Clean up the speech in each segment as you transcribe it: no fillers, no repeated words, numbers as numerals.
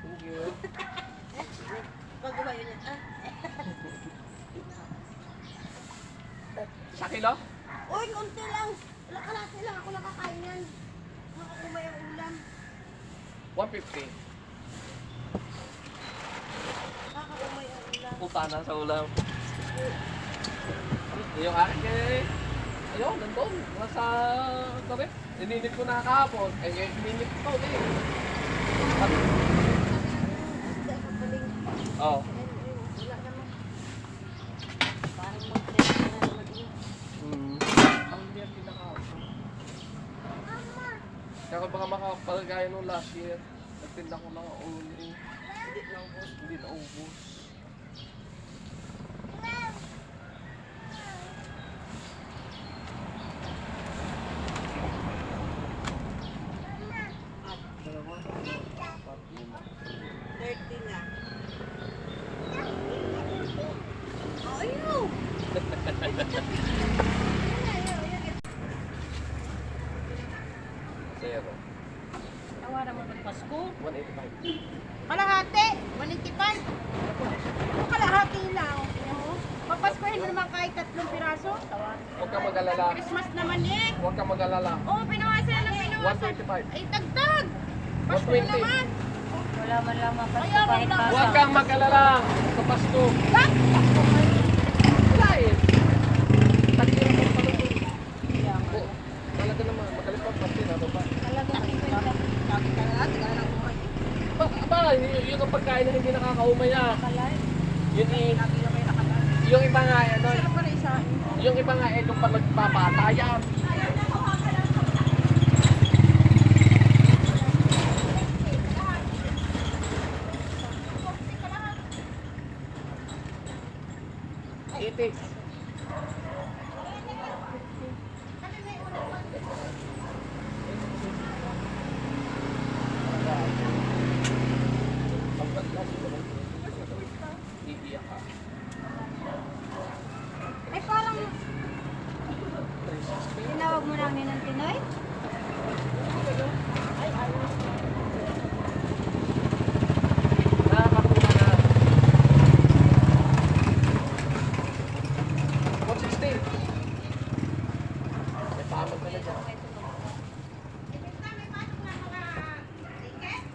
Thank you. Pag-umayo niya. Sa kilo? Uy, konti lang. Kalahati lang. Ako nakakain yan. Makakumay ang ulam. 150. Nakakumay ang ulam. Puta na sa ulam. Yung akin eh. Ayun, nandun. Nasa tabi. Ininit ko na kahapon. Ininit ko eh. Hindi ako paling. Oo. Wala naman. Parang mag-trip na naman yun. Ang weird din nakahapon. Kaya ko baka makapalagaya nung last year. Nagtinda ko lang only. Hindi naubos. Hindi naubos. Dalawa, apat, lima. 30 na. Ayaw! Zero. Tawaran mo ng Pasko. 185. Kalahati, 185. Kalahati lang. Papaskuhin mo naman kahit 3 piraso. Huwag kang mag-alala. Christmas naman eh. Huwag kang mag-alala. Oo, pinawasan lang pinawasan. 125. Ay, dagdag. Pasko 120. naman. Wala man lang mapasko Ayaw, kahit wala. basa. Huwag kang mag-alala. Sa Pasko. Bak! Wala eh. Tagtira mo pa ito. Kaya nga. Oh, talaga naman. Magalit pa pati na ba? Talagang 50 Sabi ka na, tingnan lang mo. Aba, yun ang pagkain na hindi nakakaumay ah. kalay. Yun eh. Lagi na may nakalaan. Yung iba nga ano. Sarap pa rin isa. Yung iba nga eh, nung pag nagpapatayan. Itik. Iiyak ka. Ay parang 360. tinawag mo namin ng Pinoy? Nakakakuha na. 160. May paamag ka na dyan.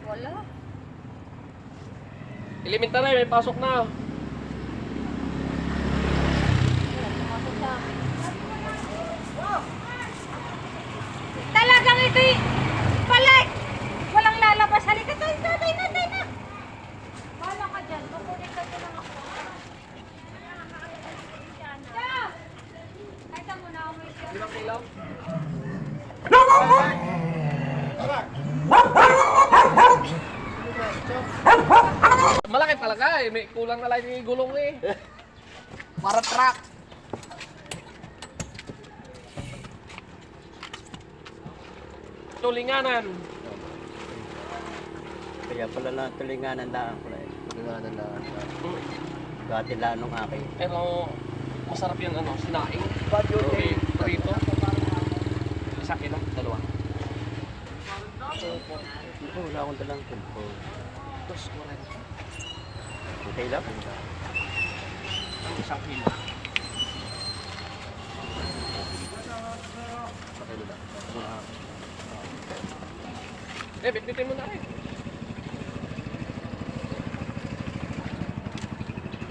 Wala. Elementary, may pasok na. Wala pumasok sa akin. Talagang ito'y balik! Walang lalabas. Halika tayo, tatay na. Wala ka dyan. Kukunin ka dyan ng ako. Siya! Kahit mo na ako may siya. 5 kilo. Malaki talaga eh. May kulang na lang yung gulong eh. Para truck. Tulinganan. Kaya pala na tulinganan lang pala eh. Tulinganan lang. Dati lang nung akin. Pero masarap yung ano, sinaing. Badyo Okay, prito. Isa kilo, dalawa. Wala akong dalang kumpo. Dos, 40. Okay lang? Ang isang kilo. Okay lang. Bitbitin mo na rin.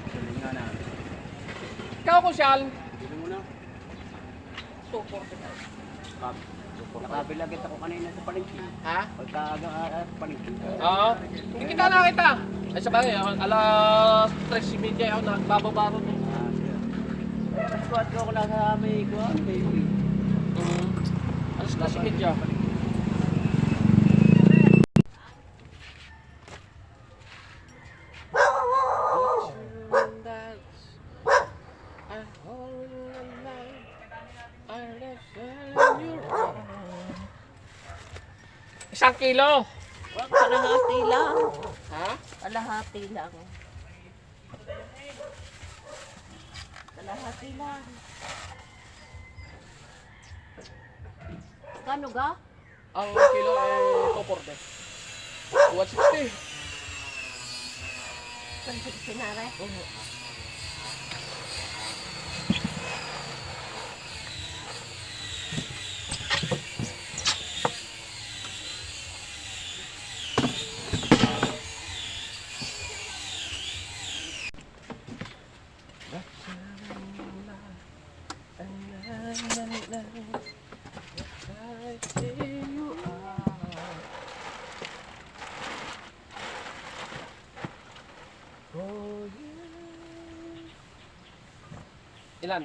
Tulinganan. Ikaw ko siyal. Dito muna. 245. Nakabilag kita ko kanina sa palengke. Ha? Pagkaaga sa palengke. Oo. Hindi kita nakita. Ay sabagay, alas 3:30 ako nagbababaro mo. Squad ko lang sa may kuwan. Alas 3:30. Isang kilo. Kalahati lang. Ha? Kalahati lang. Kalahati lang. Kano ga? Ang kilo ay 240. 160. Sinare. Oo. Ilan?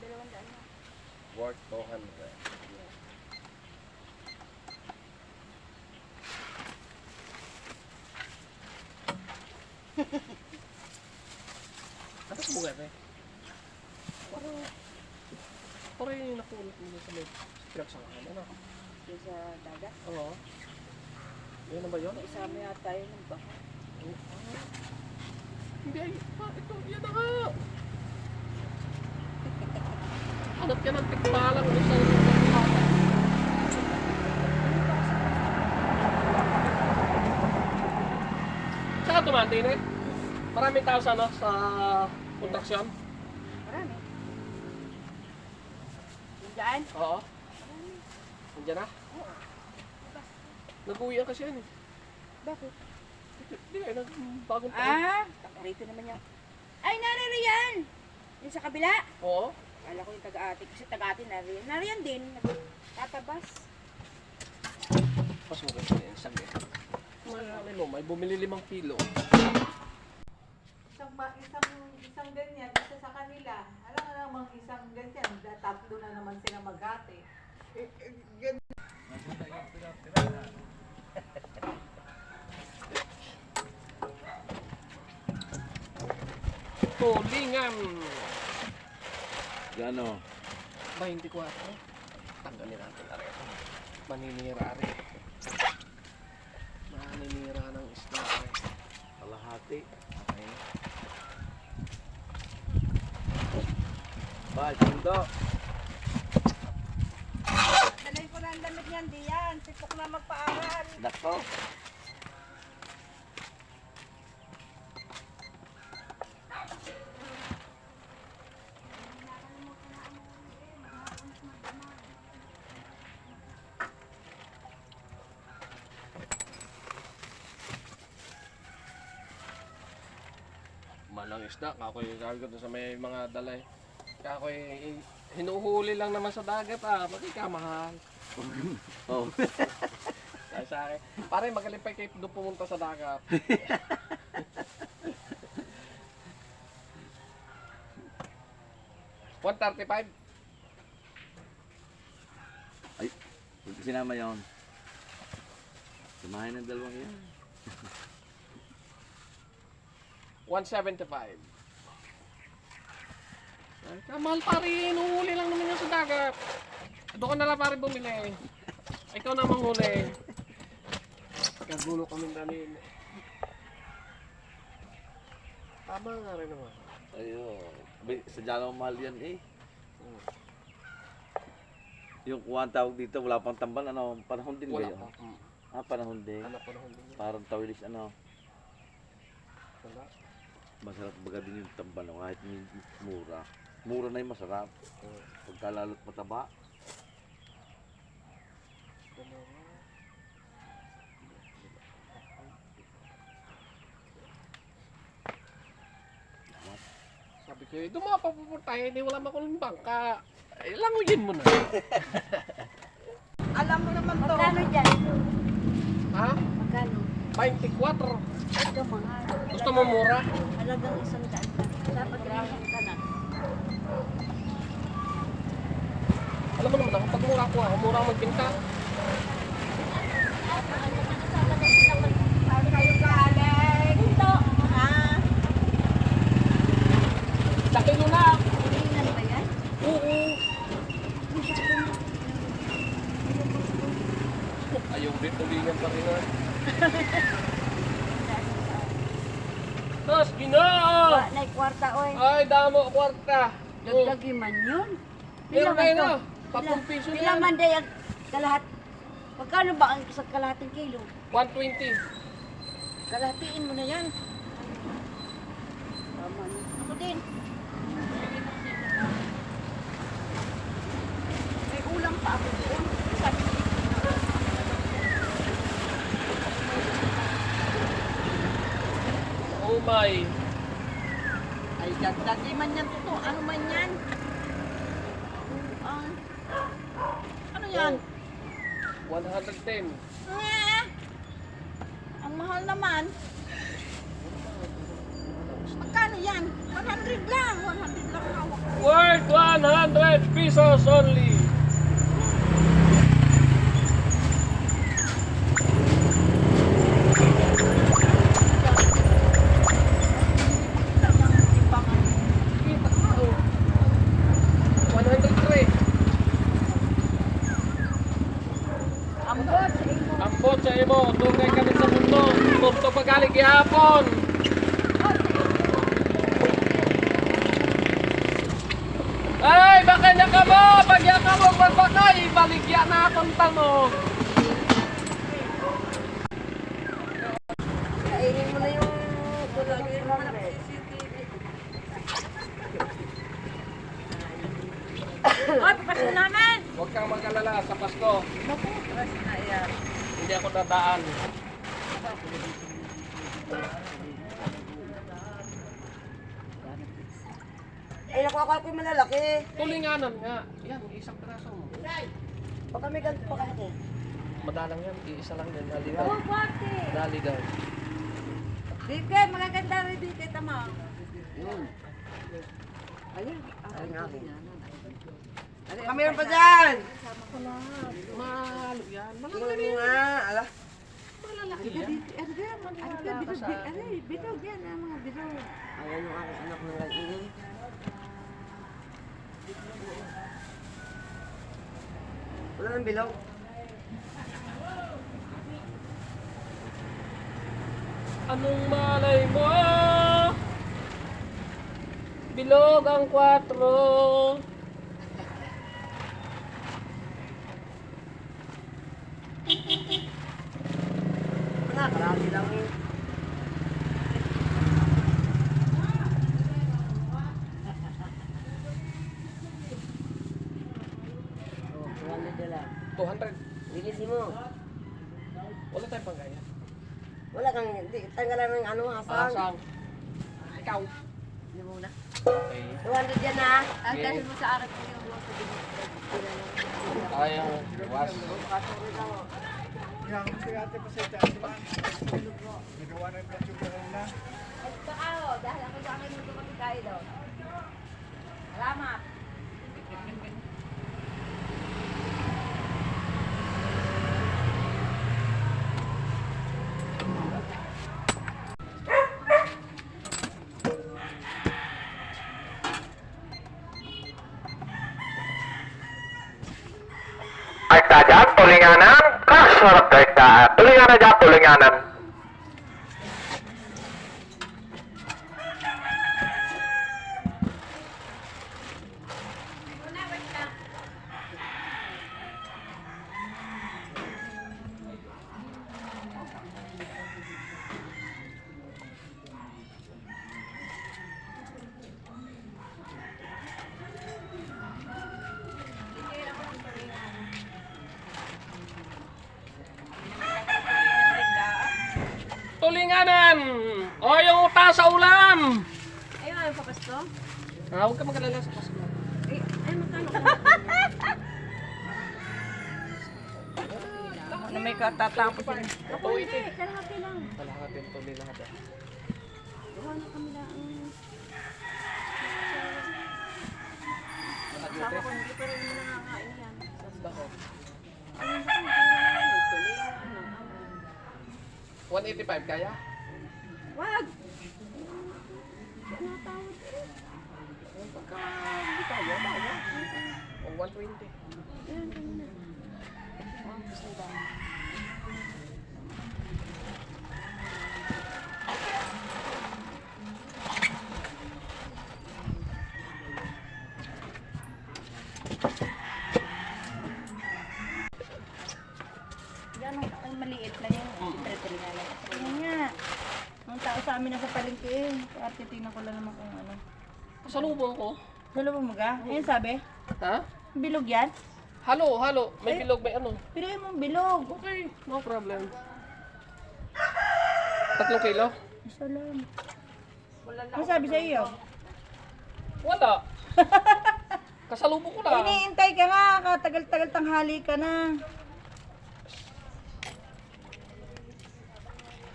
200 Worth 200. Ano sa bugat eh? Parang yung nakulot mo sa may pinagsakaan, ano? Yung sa dagat. Oo. Yan na ba yun? Isama yata yun ng baha. Hindi, ito, yan na nga. Hanap ka ng tikbalang o sa saka tumandi na eh. Maraming tao sa, ano, sa kontraksyon. Marami. Yung dyan? Oo. Nandiyan na. Nag-uwian kasi yan eh. Bakit? Hindi eh, bagong taon. Ah! Rito naman yan. Ay, naririyan! Yung sa kabila. Oo. Kala ko yung taga-ate. Kasi taga-ate nariyan. Nariyan din. Tatabas. Mas maganda yan, sabi. Marami mo, may bumili 5 kilo. Isang ganyan, isa sa kanila. Alam nga namang isang ganyan, tatlo na naman sila maghati. Tulingan! Gano? 24. Tanggalin natin na rin. Maninira rin. Maninira ng isda rin. Kalahati. Okay. Ba, sundo. Dalay ko na ang damit niyan, diyan. Sipok na magpaaral. Dako. Malang isda, kakoy gagawin sa may mga dalay. Kakoy hinuhuli lang naman sa dagat bakit ka mahal? Oh. Kaya sa akin, pare magalipay kayo doon pumunta sa dagat. $135. Ay, huwag sinama yun. Sumahin ng dalawang yan. 175. Ay, kamahal pare, hinuhuli lang naman yan sa dagat. Doon ka na lang pare bumili. Ikaw na manghuli. Kagulo kaming dalhin. Tama nga rin naman. Ayun. Sa Jalo mahal yan eh. Yung kuha tawag dito, wala pang tambal, ano, panahon din ba Wala yun? pa. Ah, panahon din. Anak ko na hindi. Parang tawilis, ano, Wala. masarap baga din yung tambal, no? Kahit mura. Mura na yung masarap. Pagka lalo't mataba. Sabi ko, ito mga papupuntahin, hindi wala makulang bangka. Eh, languyin mo na. Alam mo naman to. Magkano dyan? Ha? Magkano? 24. Ito mga. Gusto mo mura? Halagang 100 lang. Dapat rin ka na. Alam mo naman ako, pag mura ko mura ako magbinta. Saan kayo galing? Ito. Sa kilo na. Hilingan ba yan? Oo. Ayaw din, tulingan pa rin na. Mas, ginoo! Wa na kwarta oy. Ay, damo, kwarta. Oh. Dagdagi man yun. Pero Pila man kayo to? na, 10 piso Pila na. man day ang kalahat? Magkano ba ang isang kalahating kilo? 120. Kalahatiin mo na yan. Ako din. May ulam pa ako doon. Sabi ko, Oh my. ay dagdag man yan to. Ano man yan? Ano yan? 110. Ang mahal naman. Magkano yan? 100 lang. 100 lang hawak. Worth 100 pesos only. Kita ko. 103. Ambot. Ambot sa imo, tugay kami sa mundo. Tugto pagaling gihapon. Ay, baka niya ka mo! Pag yan ka mo magbakay, baligya na akong tamo. Kainin mo na yung tulagin mo na Ay, papasin namin! Huwag kang mag-alala sa Pasko. Hindi ako dadaan. Ay, nakuha ko yung malalaki. Tulinganan nga. Yan, isang piraso mo. Baka may ganito pa kalaki. Madalang yan, iisa lang yan. Naligaw. Oh, pati! Naligaw. Bibigay, magaganda rin bibigay tama. Ayun. Ayun nga. Kami pa dyan! Mahalo yan. Tingnan mo nga, ala. Malalaki yan. Bidog yan, mga bidog. Ayan yung aking anak ng ganyan. Wala nang bilog. Anong malay mo? Bilog ang 4. Wala, karami lang yun. Oh, 200 dala. 200. Bilisin mo. Wala tayong panggaya. Wala kang, tanggalan ng ano, hasang. Asang. Ikaw. Hindi mo na. Okay. 200 yan ha. Okay. Dahil mo sa arap ko yung mga Kaya was. Yang si ate pa sa itaas naman. Nagawa na yung plasyon ko na. Dahil ako sa akin yung tumatikain daw. Salamat. Ay saja tulinganan, kasar kita. Tulinganan aja tulinganan. Tulinganan! O yung uta sa ulam! Ayun, ayaw pa pasto? Huwag ka mag-alala sa Pasko. Ay, magkano? Ano may katatapos yun? Ako hindi, kalahati lang. Kalahatin tuloy lahat. Gawa na kami lang. Nakadyote? Sabi ko, hindi pa rin mo nakakain yan. Dako. Ayun ba kung tuloy? 185 kaya? Wag! Tinatawad eh. Pagka hindi kaya, kaya. O 120. Ayan, kami na. Gusto ba? Ganun, ay, maliit lang yun. Siyempre, tinalala. Kaya nga. Ang tao sa amin nasa palengke eh. Kaya titignan ko lang naman kung ano. Pasalubong ko. Salo mo mga? Ayun sabi. Ha? Bilog yan? Halo, halo. May bilog, may ano. Pinuin mong bilog. Okay, no problem. 3 kilo? Isa lang. Ano sabi sa iyo? Wala. Kasalubong ko lang. Iniintay ka nga. Katagal-tagal tanghali ka na.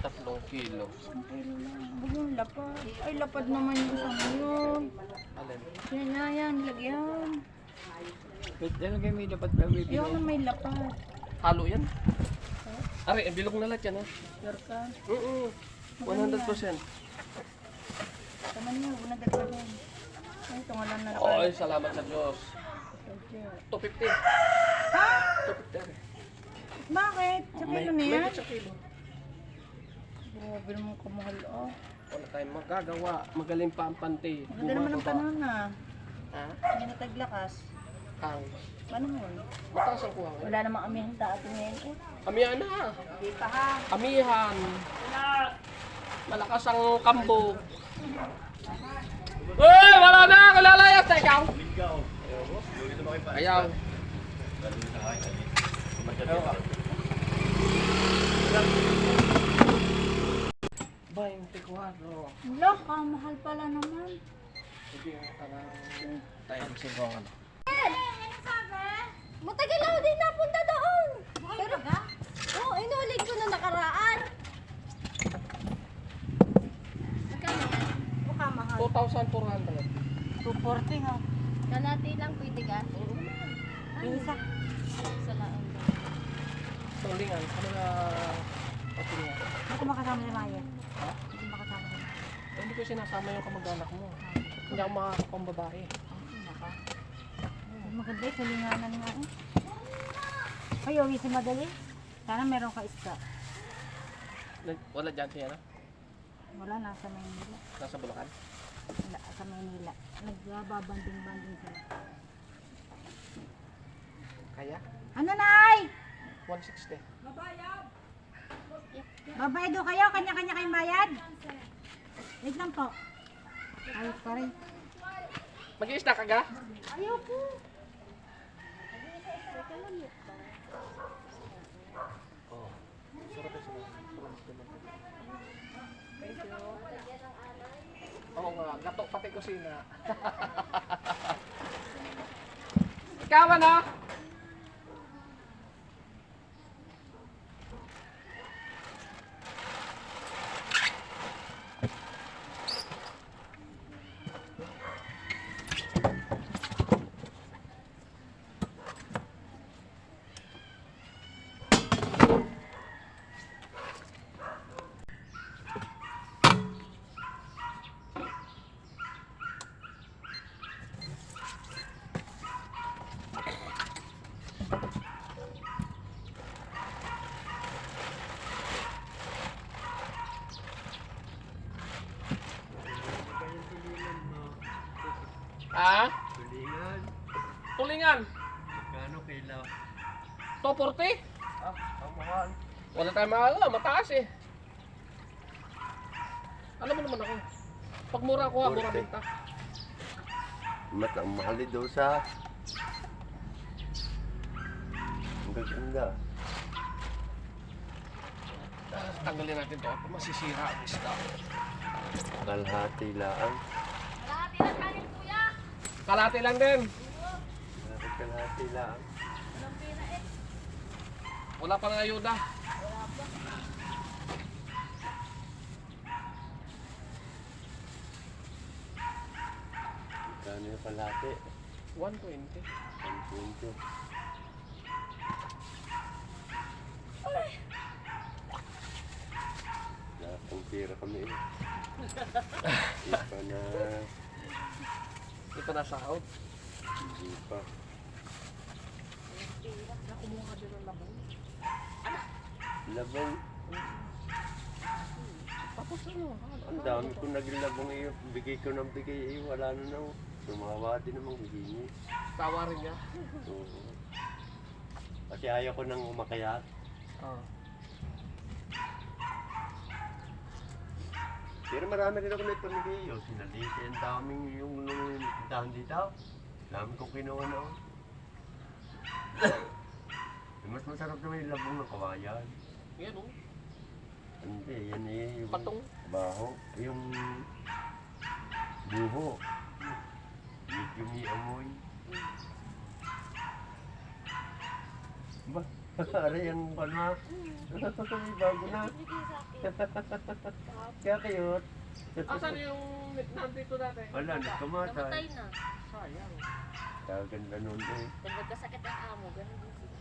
3 kilo. Okay lang. Huwag yung lapad. Ay, lapad naman yung sa ngayon. Alin? Yan na yan. Lagyan. Ano kayo may dapat ba may Ayaw na may lapad. Halo yan. Ari, bilog na lahat yan ha. Sure ka. 100%. Taman niyo. Una dagdagan. Ay, ito nga lang na Oy, salamat sa Diyos. 250. Ha? 250 ari. Bakit? Sa kilo na yan? Sa kilo. Grabe naman kamahal oh. Wala tayong magagawa. Magaling pa ang pante. Maganda naman ang panahon na. Ha? Hindi na taglakas. Ang Panahon. mataas ang kuha. Wala namang amihan dati ngayon eh. Amihan na. Hindi pa ha. Amihan. Malakas ang kambo. Uy! Wala na! Kalalayas na ikaw! Ayaw. Ayaw. 24. Loh, kamahal pala naman. Sige, tayo sigong ano. Matagal ako din napunta doon. Pero, oo, inulit ko na nakaraan. Magkano yan? Mukha mahal. 2,400. 240 nga. Kalati lang pwede ka? Isa. Sa laang. Tulingan. Ano na tulingan? Hindi ko makasama ni Maya. Ha? Hindi ko makasama ni Maya. Hindi ko sinasama yung kamag-anak mo. Hindi ako makakapang babae. Maganda eh, kalinganan nga eh. Ay, uwi si Madali. Sana meron ka isda. Wala dyan siya na? Wala, nasa Maynila. Nasa Bulacan? Wala, sa Maynila. Nagbabanding-banding sila. Kaya? Ano na ay? 160. Babayad daw kayo, kanya-kanya kayong bayad. Wait lang po. Ay, sorry. Mag-i-snack ka ga? Ayaw po. Oo nga, gato pati kusina. Ikaw ano? Ah? tulingan. Tulingan. Kano kilo? 240? Ang mahal. Wala tayong mahal, mataas eh. Alam mo naman ako. Pag mura ko, mura 40. benta. Ang mahal daw sa... Ang gaganda. Tanggalin natin to. Masisira ang isda. Kalahati lang. Kalahati lang kanin, kuya. Kalate lang din. Kalahati lang. Wala pang ayuda. Kano yung kalahati? 120. 120. Nakapang pira kami eh. Ipa na... Ito na sahod. Hindi pa. Kumuha ka din ng labong. Labong. Tapos ano? Ang dami ko naglabong iyo. Bigay ko ng bigay iyo. Wala na na. Sumawa din namang hihingi. Tawa rin niya. Oo. Kasi ayaw ko nang umakayat. Oh. Pero marami rin ako na ipamigay. O, sinalisi ang daming yung dahan dito. Dami kong kinuha na. Mas masarap naman yung labong ng kawayan. Yan oh. Hindi, yan eh. Yung Patong. baho. Yung buho. Medyo may amoy. Ba? Aray, ang pana. May bago na. Kaya cute. Asan yung nandito dati? Wala, nagkamatay. Namatay na. Sayang. Kaganda nun eh. Pag nagkasakit ang amo, ganun din sila.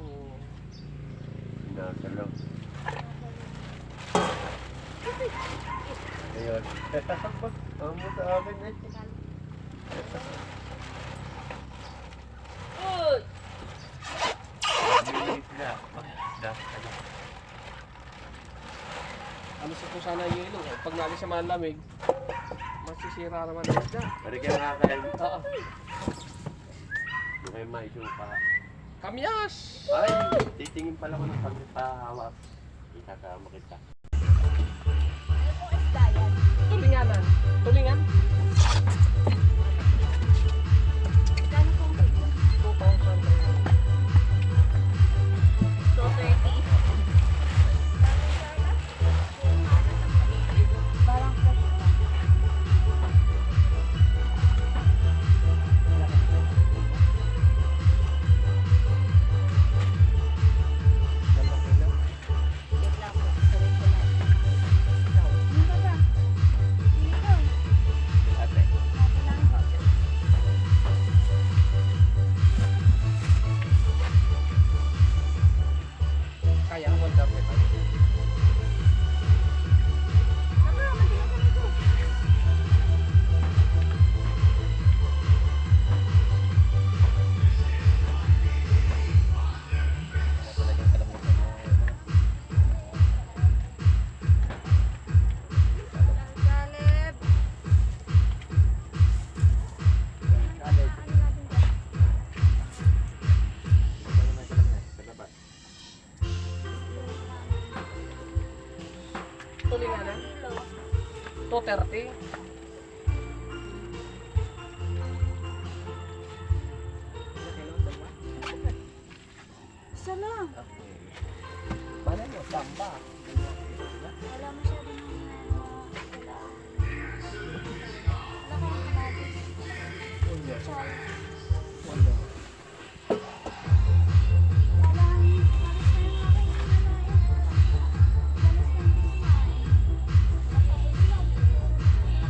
Oo. Nasalaw. Ayun. Amo sa akin eh. Uy! Bilis na. Ano sa kung sana yung ilong? Pag nalis sa malamig, masisira naman ang isda. Pari kaya nga kayo. Oo. Yung kayo maisupa. Kamyas! Ay, titingin pala ko ng kami pahawak. Ikakama kita. Ano pong isda yan? Tulinganan. Tulingan? Gano'n pong kilo? 2,000. So, 30. Parang fresh pa. Wait lang po. Sorry ko lang. Ano ka ba? Dito. Ate. Ate lang po. Kaya ang 135. Tama, matigas na ito. Caleb. Tulinganan? 230. Isa lang. Mana mo? Tamba. Wala masyadong wala. Wala kayong kalatis. Chal. Wala. Wala. Paris na yung aking Paris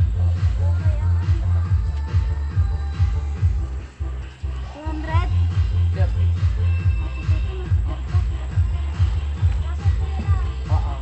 na yung kumain. Okay, ang 200? 30. Oo.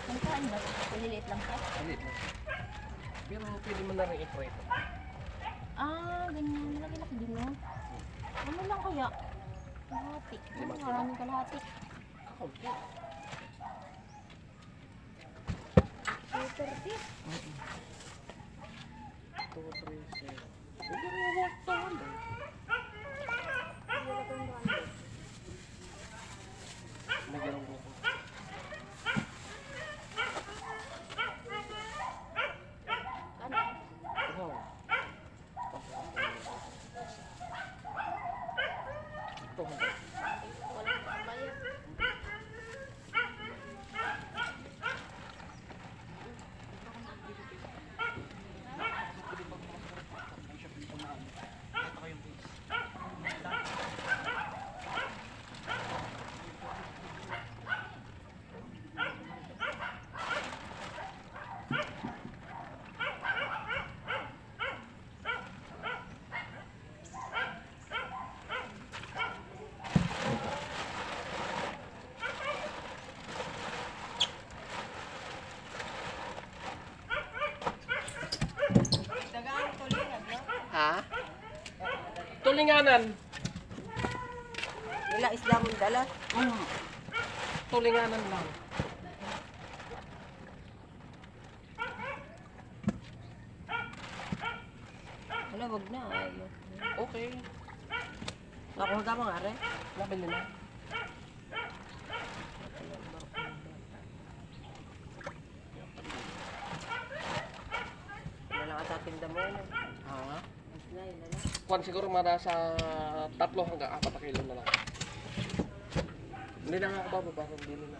Ang saan ba? Maliliit lang ka? Maliit lang. Pero pwede mo na rin i-prito. Ah, ganyan. Malaki-laki din, no? Ano lang kaya? Kalahati. Limang kilo. Maraming kalahati. Kakunti. 230. 237. Pwede rin yung walk down. May ganun buko. tulinganan. Wala isda mong dala. Tulinganan lang. Wala, wag na. Ayaw. Okay. Ako hanggang mga are. Nabili na. Wala lang ata tinda mo. Ano? Ha? Na, yun na lang. Kwan siguro mara sa 3 hanggang 4 na kilo na lang. Hindi na nga ako bababa, hindi na.